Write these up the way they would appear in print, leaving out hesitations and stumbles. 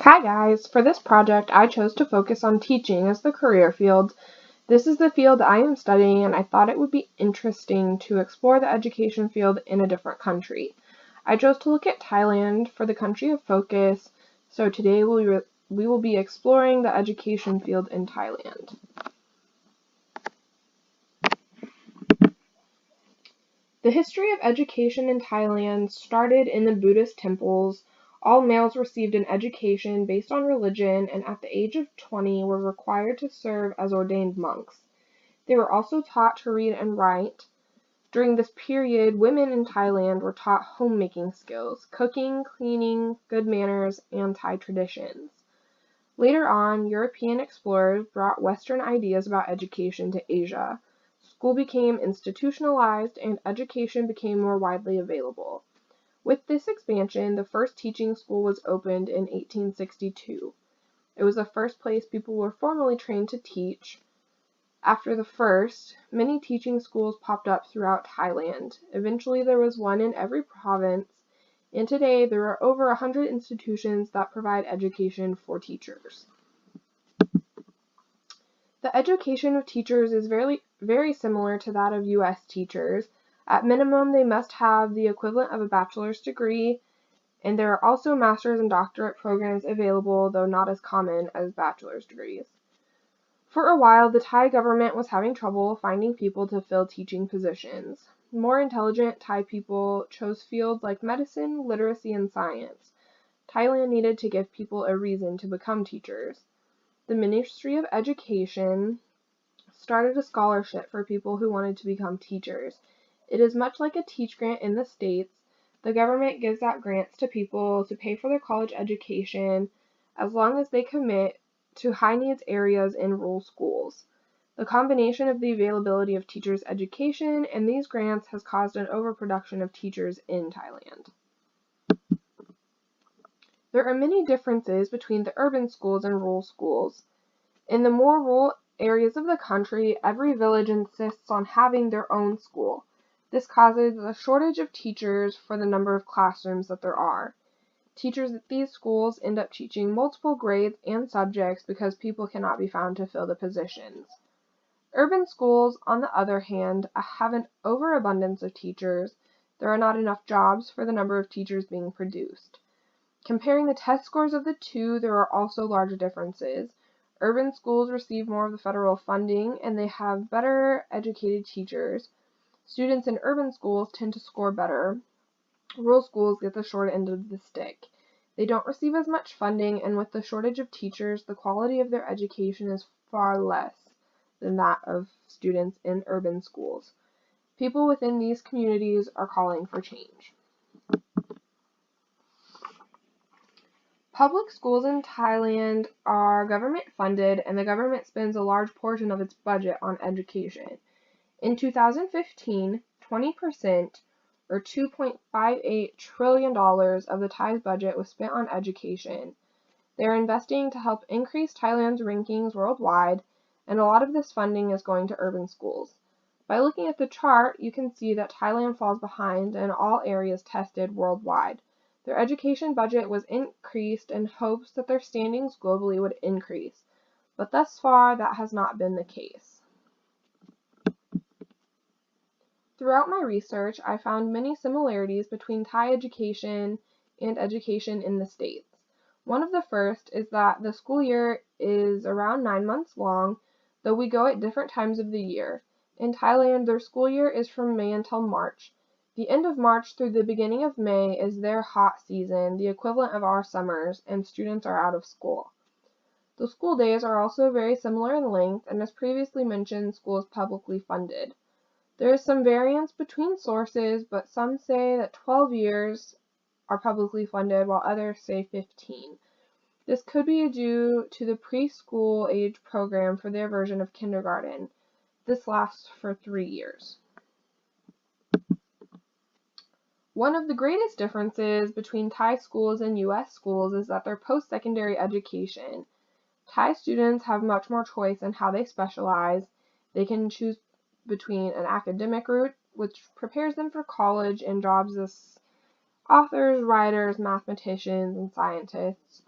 Hi guys! For this project, I chose to focus on teaching as the career field. This is the field I am studying, and I thought it would be interesting to explore the education field in a different country. I chose to look at Thailand for the country of focus, so today we will be exploring the education field in Thailand. The history of education in Thailand started in the Buddhist temples. All males received an education based on religion and at the age of 20 were required to serve as ordained monks. They were also taught to read and write. During this period, women in Thailand were taught homemaking skills, cooking, cleaning, good manners, and Thai traditions. Later on, European explorers brought Western ideas about education to Asia. School became institutionalized and education became more widely available. With this expansion, the first teaching school was opened in 1862. It was the first place people were formally trained to teach. After the first, many teaching schools popped up throughout Thailand. Eventually, there was one in every province, and today there are over 100 institutions that provide education for teachers. The education of teachers is very similar to that of U.S. teachers. At minimum, they must have the equivalent of a bachelor's degree, and there are also master's and doctorate programs available, though not as common as bachelor's degrees. For a while, the Thai government was having trouble finding people to fill teaching positions. More intelligent Thai people chose fields like medicine, literacy, and science. Thailand needed to give people a reason to become teachers. The Ministry of Education started a scholarship for people who wanted to become teachers. It is much like a Teach Grant in the States. The government gives out grants to people to pay for their college education as long as they commit to high needs areas in rural schools. The combination of the availability of teachers' education and these grants has caused an overproduction of teachers in Thailand. There are many differences between the urban schools and rural schools. In the more rural areas of the country, every village insists on having their own school. This causes a shortage of teachers for the number of classrooms that there are. Teachers at these schools end up teaching multiple grades and subjects because people cannot be found to fill the positions. Urban schools, on the other hand, have an overabundance of teachers. There are not enough jobs for the number of teachers being produced. Comparing the test scores of the two, there are also large differences. Urban schools receive more of the federal funding, and they have better educated teachers. Students in urban schools tend to score better. Rural schools get the short end of the stick. They don't receive as much funding, and with the shortage of teachers, the quality of their education is far less than that of students in urban schools. People within these communities are calling for change. Public schools in Thailand are government funded, and the government spends a large portion of its budget on education. In 2015, 20%, or $2.58 trillion of the Thai's budget was spent on education. They are investing to help increase Thailand's rankings worldwide, and a lot of this funding is going to urban schools. By looking at the chart, you can see that Thailand falls behind in all areas tested worldwide. Their education budget was increased in hopes that their standings globally would increase, but thus far that has not been the case. Throughout my research, I found many similarities between Thai education and education in the States. One of the first is that the school year is around 9 months long, though we go at different times of the year. In Thailand, their school year is from May until March. The end of March through the beginning of May is their hot season, the equivalent of our summers, and students are out of school. The school days are also very similar in length, and as previously mentioned, school is publicly funded. There is some variance between sources, but some say that 12 years are publicly funded while others say 15. This could be due to the preschool age program for their version of kindergarten. This lasts for 3 years. One of the greatest differences between Thai schools and U.S. schools is that their post-secondary education. Thai students have much more choice in how they specialize. They can choose between an academic route, which prepares them for college and jobs as authors, writers, mathematicians, and scientists,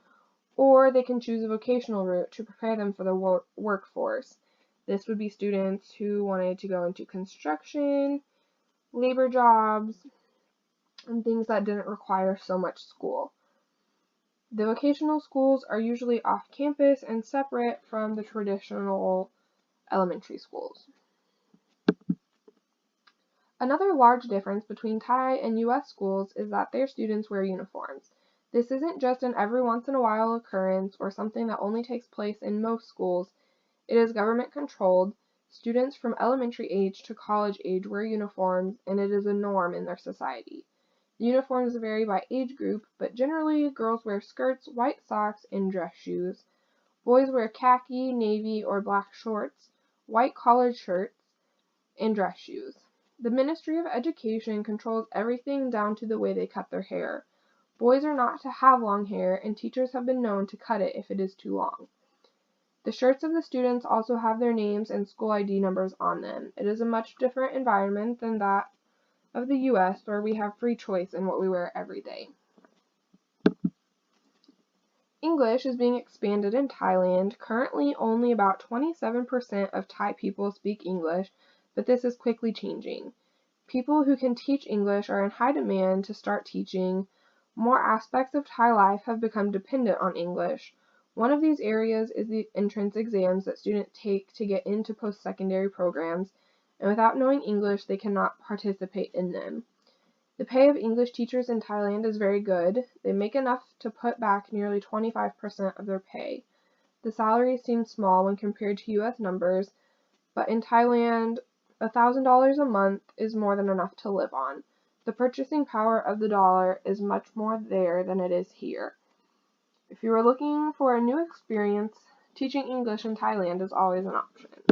or they can choose a vocational route to prepare them for the workforce. This would be students who wanted to go into construction, labor jobs, and things that didn't require so much school. The vocational schools are usually off campus and separate from the traditional elementary schools. Another large difference between Thai and US schools is that their students wear uniforms. This isn't just an every once in a while occurrence or something that only takes place in most schools. It is government controlled. Students from elementary age to college age wear uniforms, and it is a norm in their society. The uniforms vary by age group, but generally girls wear skirts, white socks, and dress shoes. Boys wear khaki, navy, or black shorts, white collared shirts, and dress shoes. The Ministry of Education controls everything down to the way they cut their hair. Boys are not to have long hair, and teachers have been known to cut it if it is too long. The shirts of the students also have their names and school ID numbers on them. It is a much different environment than that of the US, where we have free choice in what we wear every day. English is being expanded in Thailand. Currently, only about 27% of Thai people speak English, but this is quickly changing. People who can teach English are in high demand to start teaching. More aspects of Thai life have become dependent on English. One of these areas is the entrance exams that students take to get into post-secondary programs, and without knowing English, they cannot participate in them. The pay of English teachers in Thailand is very good. They make enough to put back nearly 25% of their pay. The salary seems small when compared to US numbers, but in Thailand, $1,000 a month is more than enough to live on. The purchasing power of the dollar is much more there than it is here. If you are looking for a new experience, teaching English in Thailand is always an option.